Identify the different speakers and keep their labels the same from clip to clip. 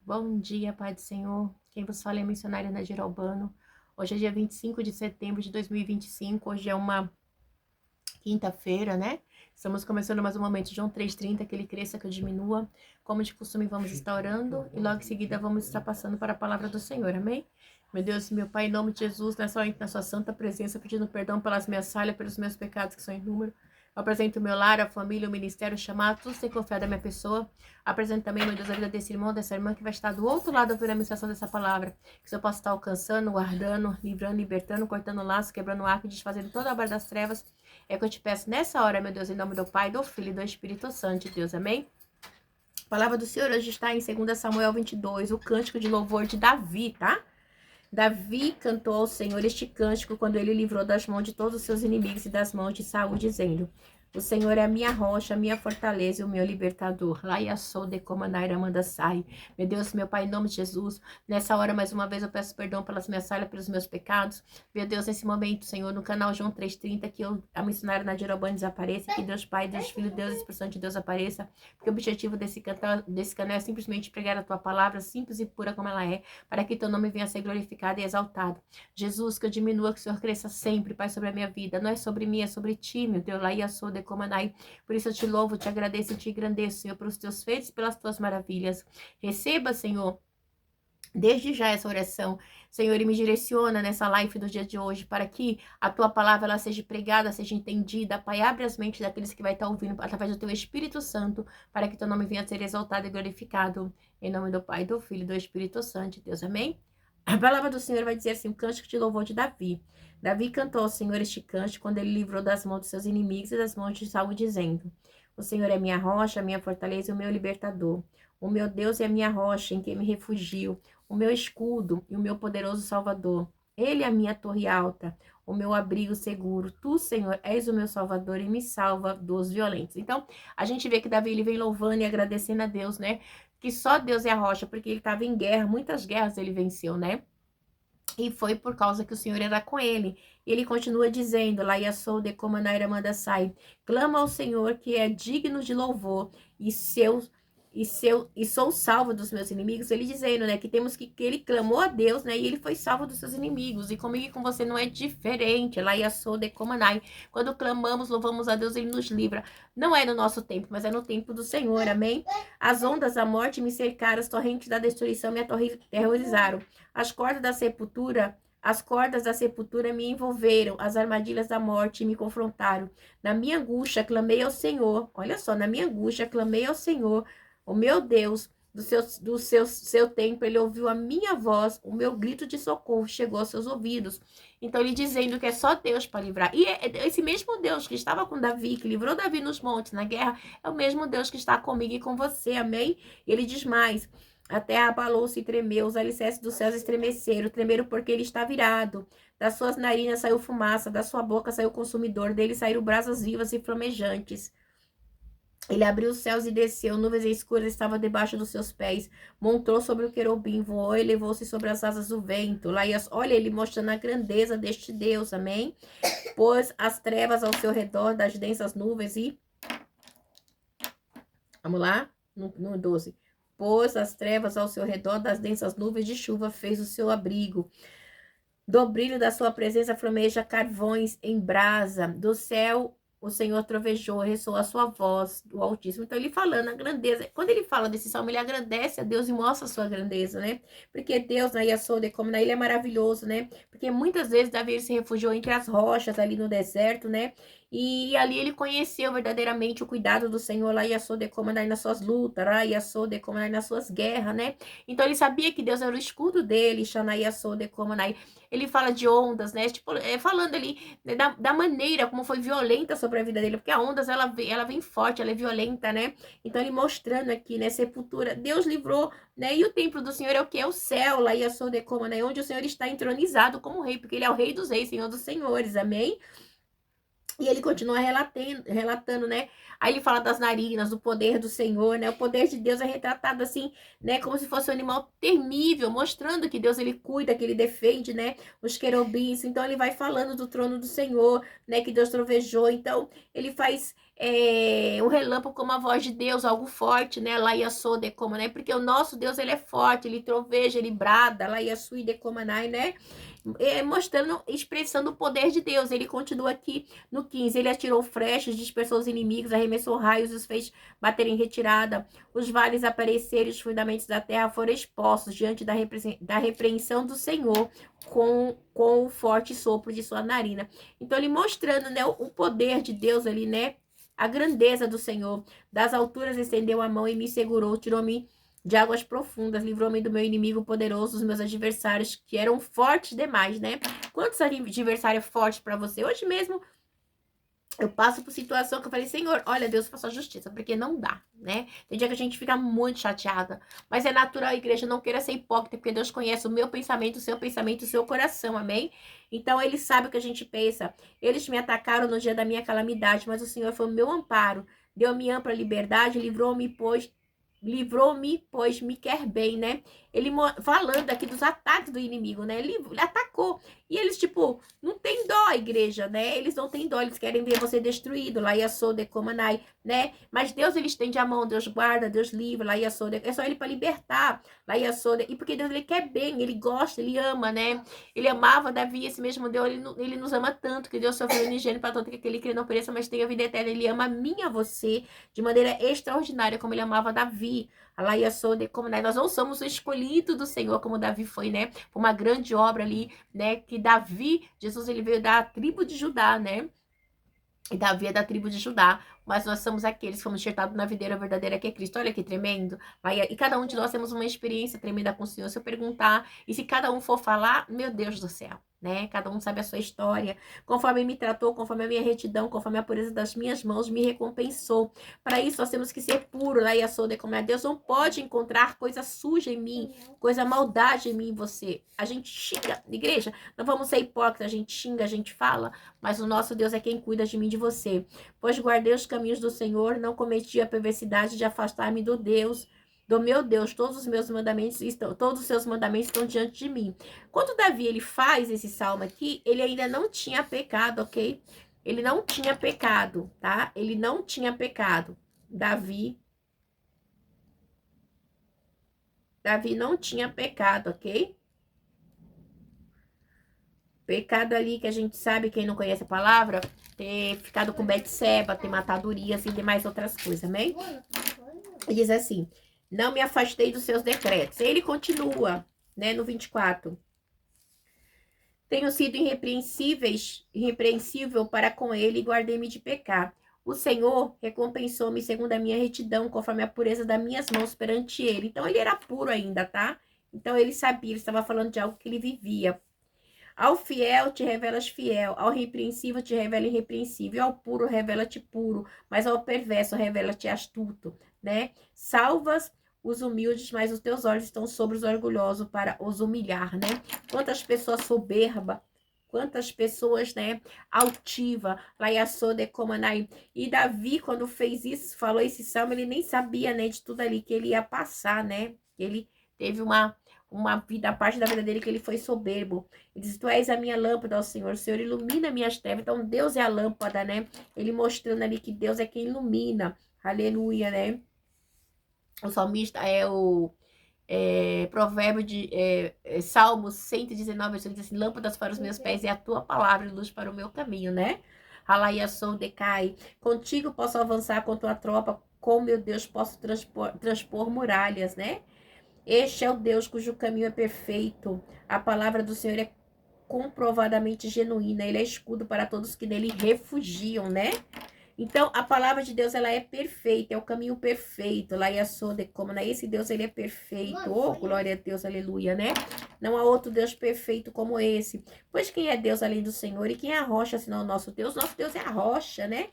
Speaker 1: Bom dia, Pai do Senhor. Quem vos fala é a missionária Nadir Albano. Hoje é dia 25 de setembro de 2025. Hoje é uma quinta-feira, né? Estamos começando mais um momento. João 3,30, que ele cresça, que eu diminua. Como de costume, vamos estar orando e logo em seguida vamos estar passando para a palavra do Senhor, amém? Meu Deus, meu Pai, em nome de Jesus, nessa hora, na sua santa presença, pedindo perdão pelas minhas falhas, pelos meus pecados que são em número. Eu apresento o meu lar, a família, o ministério, o chamado, tudo sem confiar da minha pessoa. Apresento também, meu Deus, a vida desse irmão, dessa irmã que vai estar do outro lado ouvindo a ministração dessa palavra. Que o Senhor possa estar alcançando, guardando, livrando, libertando, cortando laços, quebrando o arco, desfazendo toda a obra das trevas. É o que eu te peço nessa hora, meu Deus, em nome do Pai, do Filho e do Espírito Santo, Deus, amém? A palavra do Senhor hoje está em 2 Samuel 22, o cântico de louvor de Davi, tá? Davi cantou ao Senhor este cântico quando ele livrou das mãos de todos os seus inimigos e das mãos de Saul, dizendo: o Senhor é a minha rocha, a minha fortaleza e o meu libertador. Lá e sou de comandar manda sai. Meu Deus, meu Pai, em nome de Jesus, nessa hora, mais uma vez, eu peço perdão pelas minhas falhas, pelos meus pecados. Meu Deus, nesse momento, Senhor, no canal João 3,30, que a missionária Nadir Albano desapareça, que Deus Pai, Deus Filho, Deus Espírito Santo de Deus apareça, porque o objetivo desse canal é simplesmente pregar a Tua palavra, simples e pura como ela é, para que Teu nome venha a ser glorificado e exaltado. Jesus, que eu diminua, que o Senhor cresça sempre, Pai, sobre a minha vida. Não é sobre mim, é sobre Ti, meu Deus. Lá e sou de comandai. Por isso eu te louvo, te agradeço e te engrandeço, Senhor, pelos Teus feitos e pelas Tuas maravilhas. Receba, Senhor, desde já essa oração, Senhor, e me direciona nessa live do dia de hoje, para que a Tua palavra ela seja pregada, seja entendida. Pai, abre as mentes daqueles que vai estar ouvindo através do Teu Espírito Santo, para que Teu nome venha a ser exaltado e glorificado. Em nome do Pai, do Filho e do Espírito Santo, Deus, amém? A palavra do Senhor vai dizer assim, o cântico de louvor de Davi. Davi cantou ao Senhor este cântico quando ele livrou das mãos dos seus inimigos e das mãos de Saul, dizendo: o Senhor é minha rocha, a minha fortaleza e o meu libertador. O meu Deus é a minha rocha, em quem me refugio, o meu escudo e o meu poderoso Salvador. Ele é a minha torre alta, o meu abrigo seguro. Tu, Senhor, és o meu Salvador e me salva dos violentos. Então, a gente vê que Davi ele vem louvando e agradecendo a Deus, né? Que só Deus é a rocha, porque ele estava em guerra, muitas guerras ele venceu, né? E foi por causa que o Senhor era com ele. E ele continua dizendo, lá sou de Comanaira manda sai, clama ao Senhor que é digno de louvor e sou salvo dos meus inimigos. Ele dizendo, né, que temos que ele clamou a Deus, né, e ele foi salvo dos seus inimigos. E comigo e com você não é diferente. Lá sou de Comanai. Quando clamamos, louvamos a Deus, ele nos livra. Não é no nosso tempo, mas é no tempo do Senhor. Amém? As ondas da morte me cercaram, as torrentes da destruição me aterrorizaram. As cordas da sepultura me envolveram, as armadilhas da morte me confrontaram. Na minha angústia clamei ao Senhor. Olha só, na minha angústia clamei ao Senhor, o meu Deus. Seu tempo, ele ouviu a minha voz, o meu grito de socorro chegou aos seus ouvidos. Então, ele dizendo que é só Deus para livrar. E esse mesmo Deus que estava com Davi, que livrou Davi nos montes, na guerra, é o mesmo Deus que está comigo e com você, amém? E ele diz mais: a terra abalou-se e tremeu, os alicerces dos céus estremeceram, tremeram porque ele está virado. Das suas narinas saiu fumaça, da sua boca saiu consumidor, dele saíram brasas vivas e flamejantes. Ele abriu os céus e desceu, nuvens escuras estavam debaixo dos seus pés, montou sobre o querubim, voou e levou-se sobre as asas do vento. Olha ele mostrando a grandeza deste Deus, amém? Pôs as trevas ao seu redor das densas nuvens e... Vamos lá? No 12. Pôs as trevas ao seu redor das densas nuvens de chuva, fez o seu abrigo. Do brilho da sua presença flameja carvões em brasa. Do céu o Senhor trovejou, ressoou a sua voz do Altíssimo. Então, ele falando a grandeza. Quando ele fala desse salmo, ele agradece a Deus e mostra a sua grandeza, né? Porque Deus, na Yasode, como na ilha, é maravilhoso, né? Porque muitas vezes Davi se refugiou entre as rochas ali no deserto, né? E ali ele conheceu verdadeiramente o cuidado do Senhor, lá Yasode, como nas suas lutas, lá Yasode, como nas suas guerras, né? Então, ele sabia que Deus era o escudo dele, Xanai Yasode, como ele fala de ondas, né? Tipo, falando ali, né, da maneira como foi violenta sobre a vida dele, porque a ondas, ela vem forte, ela é violenta, né? Então, ele mostrando aqui, né, sepultura, Deus livrou, né? E o templo do Senhor é o que? É o céu, lá e a Sodecoma, né? Onde o Senhor está entronizado como rei, porque ele é o rei dos reis, Senhor dos senhores, amém? E ele continua relatando, né? Aí ele fala das narinas, do poder do Senhor, né? O poder de Deus é retratado assim, né? Como se fosse um animal temível, mostrando que Deus, ele cuida, que ele defende, né? Os querubins. Então, ele vai falando do trono do Senhor, né? Que Deus trovejou. Então, ele faz um relâmpago como a voz de Deus, algo forte, né? Laia Sode como, né? Porque o nosso Deus, ele é forte, ele troveja, ele brada, Laia Sui de Comanai, né? Mostrando, expressando o poder de Deus. Ele continua aqui no 15. Ele atirou flechas, dispersou os inimigos, arremessou raios, os fez bater em retirada. Os vales apareceram, os fundamentos da terra foram expostos diante da repreensão do Senhor com o forte sopro de sua narina. Então, ele mostrando, né, o poder de Deus ali, né? A grandeza do Senhor. Das alturas estendeu a mão e me segurou, tirou-me de águas profundas, livrou-me do meu inimigo poderoso, dos meus adversários, que eram fortes demais, né? Quantos adversários fortes para você? Hoje mesmo eu passo por situação que eu falei, Senhor, olha, Deus, faça justiça, porque não dá, né? Tem dia que a gente fica muito chateada, mas é natural, igreja, não queira ser hipócrita, porque Deus conhece o meu pensamento, o seu coração, amém? Então, Ele sabe o que a gente pensa. Eles me atacaram no dia da minha calamidade, mas o Senhor foi o meu amparo, deu-me ampla liberdade, livrou-me, pois me quer bem, né? Ele falando aqui dos ataques do inimigo, né? Ele atacou. E eles, tipo, não tem dó, igreja, né? Eles não têm dó, eles querem ver você destruído. Lá ia de Comanai, né? Mas Deus, ele estende a mão, Deus guarda, Deus livra, lá ia é só ele para libertar. Lá ia e porque Deus, ele quer bem, ele gosta, ele ama, né? Ele amava Davi, esse mesmo Deus, ele nos ama tanto, que Deus sofreu unigênito para tanto que aquele que não pereça, mas tenha vida eterna. Ele ama a mim e a você de maneira extraordinária, como ele amava Davi. Lá ia de Comanai. Nós não somos o escolhido do Senhor, como Davi foi, né? Foi uma grande obra ali, né? Que Davi, Jesus, ele veio da tribo de Judá, né? E Davi é da tribo de Judá, mas nós somos aqueles que fomos enxertados na videira verdadeira que é Cristo. Olha que tremendo. E cada um de nós temos uma experiência tremenda com o Senhor. Se eu perguntar, e se cada um for falar, meu Deus do céu, né? Cada um sabe a sua história. Conforme me tratou, conforme a minha retidão, conforme a pureza das minhas mãos, me recompensou. Para isso, nós temos que ser puro. Lá e a solda, como é Deus não pode encontrar coisa suja em mim, coisa maldade em mim e você. A gente xinga, igreja, não vamos ser hipócritas, a gente xinga, a gente fala, mas o nosso Deus é quem cuida de mim e de você. Pois guardei os caminhos do Senhor, não cometi a perversidade de afastar-me do meu Deus, todos os meus mandamentos estão, todos os seus mandamentos estão diante de mim. Quando Davi ele faz esse salmo aqui, ele ainda não tinha pecado, ok? Ele não tinha pecado, tá? Ele não tinha pecado. Davi não tinha pecado, ok? Pecado ali que a gente sabe, quem não conhece a palavra, ter ficado com Betseba, ter matado Urias e demais outras coisas, amém? E diz assim, não me afastei dos seus decretos. Ele continua, né, no 24. Tenho sido irrepreensível para com ele e guardei-me de pecar. O Senhor recompensou-me segundo a minha retidão, conforme a pureza das minhas mãos perante ele. Então, ele era puro ainda, tá? Então, ele sabia, ele estava falando de algo que ele vivia. Ao fiel te revelas fiel, ao repreensível te revela irrepreensível, ao puro revela-te puro, mas ao perverso revela-te astuto, né? Salvas os humildes, mas os teus olhos estão sobre os orgulhosos para os humilhar, né? Quantas pessoas soberba, quantas pessoas, né, altiva, laiaçô de comanai. E Davi, quando fez isso, falou esse salmo, ele nem sabia, né, de tudo ali que ele ia passar, né? Ele teve uma vida, a parte da vida dele que ele foi soberbo. Ele diz, tu és a minha lâmpada, ó Senhor. O Senhor ilumina minhas trevas. Então, Deus é a lâmpada, né? Ele mostrando ali que Deus é quem ilumina. Aleluia, né? O salmista é o provérbio de Salmos 119, versículo diz assim, lâmpadas para os meus pés é a tua palavra e luz para o meu caminho, né? Alaiação decai. Contigo posso avançar com tua tropa, com meu Deus posso transpor muralhas, né? Este é o Deus cujo caminho é perfeito. A palavra do Senhor é comprovadamente genuína. Ele é escudo para todos que nele refugiam, né? Então, a palavra de Deus, ela é perfeita. É o caminho perfeito. Lá e a de como, né? Esse Deus, ele é perfeito. Oh, glória a Deus, aleluia, né? Não há outro Deus perfeito como esse. Pois quem é Deus além do Senhor? E quem é a rocha, senão o nosso Deus? Nosso Deus é a rocha, né?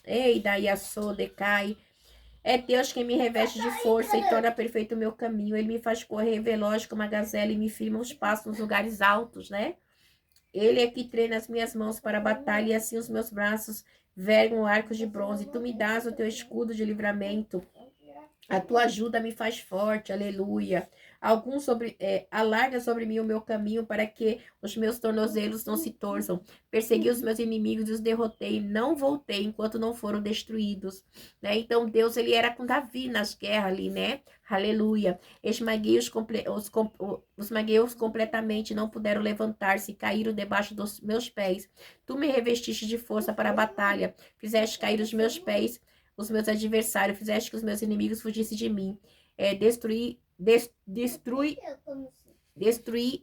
Speaker 1: Ei, daí a decai. É Deus quem me reveste de força e torna perfeito o meu caminho. Ele me faz correr veloz como uma gazela e me firma os passos nos lugares altos, né? Ele é que treina as minhas mãos para a batalha e assim os meus braços vergam arcos de bronze. Tu me dás o teu escudo de livramento. A tua ajuda me faz forte, aleluia. Alarga sobre mim o meu caminho para que os meus tornozelos não se torçam. Persegui os meus inimigos e os derrotei. Não voltei enquanto não foram destruídos. Né? Então, Deus, ele era com Davi nas guerras ali, né? Aleluia. Esmaguei-os completamente, não puderam levantar-se, caíram debaixo dos meus pés. Tu me revestiste de força para a batalha, fizeste cair os meus pés, os meus adversários, fizeste que os meus inimigos fugissem de mim. Destruí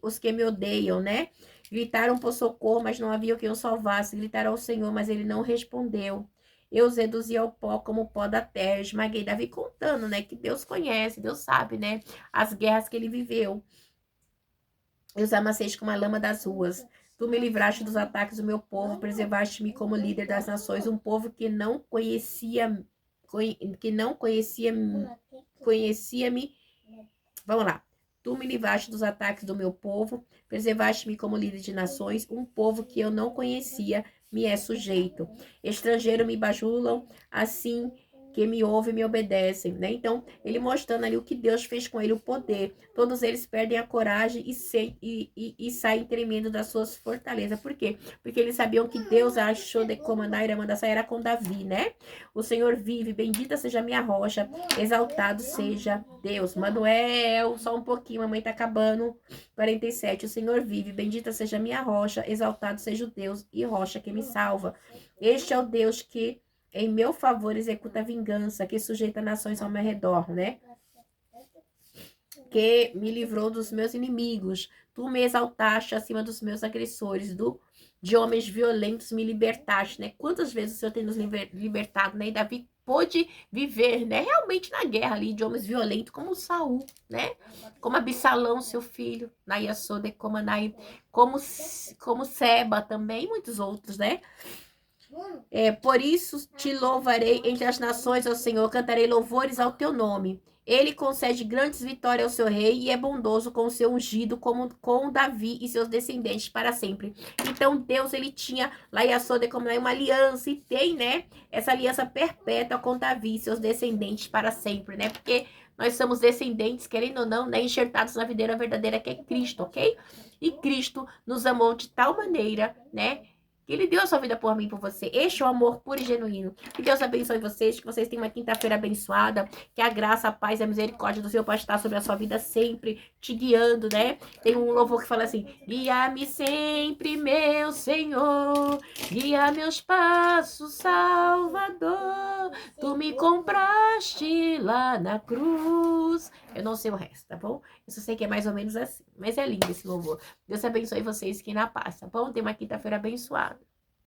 Speaker 1: os que me odeiam, né? Gritaram por socorro, mas não havia quem o salvasse. Gritaram ao Senhor, mas ele não respondeu. Eu os reduzi ao pó como o pó da terra. Esmaguei. Davi contando, né? Que Deus conhece, Deus sabe, né? As guerras que ele viveu. Eu os amassei como a lama das ruas. Tu me livraste dos ataques do meu povo, preservaste-me como líder das nações, um povo que não conhecia, conhecia-me. Vamos lá. Tu me livraste dos ataques do meu povo, preservaste-me como líder de nações, um povo que eu não conhecia me é sujeito. Estrangeiro me bajulam, assim que me ouvem e me obedecem, né? Então, ele mostrando ali o que Deus fez com ele, o poder. Todos eles perdem a coragem e saem tremendo das suas fortalezas. Por quê? Porque eles sabiam que Deus achou de comandar e mandar sair era com Davi, né? O Senhor vive, bendita seja a minha rocha, exaltado seja Deus. Manuel, só um pouquinho, mamãe tá acabando. 47, o Senhor vive, bendita seja a minha rocha, exaltado seja o Deus e rocha que me salva. Este é o Deus que em meu favor executa a vingança, que sujeita nações ao meu redor, né? Que me livrou dos meus inimigos. Tu me exaltaste acima dos meus agressores, de homens violentos me libertaste, né? Quantas vezes o Senhor tem nos libertado, né? E Davi pôde viver, né? Realmente na guerra ali, de homens violentos, como Saul, né? Como Absalão, seu filho, Naiasode, como Seba também, e muitos outros, né? Por isso te louvarei entre as nações, ó Senhor, cantarei louvores ao teu nome. Ele concede grandes vitórias ao seu rei e é bondoso com o seu ungido, como com Davi e seus descendentes para sempre. Então Deus, ele tinha lá em Açode como uma aliança e tem, né, essa aliança perpétua com Davi e seus descendentes para sempre, né? Porque nós somos descendentes, querendo ou não, né, enxertados na videira verdadeira que é Cristo, ok? E Cristo nos amou de tal maneira, né? Ele deu a sua vida por mim, por você. Este é o amor puro e genuíno. Que Deus abençoe vocês, que vocês tenham uma quinta-feira abençoada, que a graça, a paz e a misericórdia do Senhor possa estar sobre a sua vida sempre, te guiando, né? Tem um louvor que fala assim: guia-me sempre, meu Senhor, guia meus passos, Salvador. Tu me compraste lá na cruz. Eu não sei o resto, tá bom? Eu só sei que é mais ou menos assim. Mas é lindo esse louvor. Deus abençoe vocês aqui na paz, tá bom? Tenha uma quinta-feira abençoada.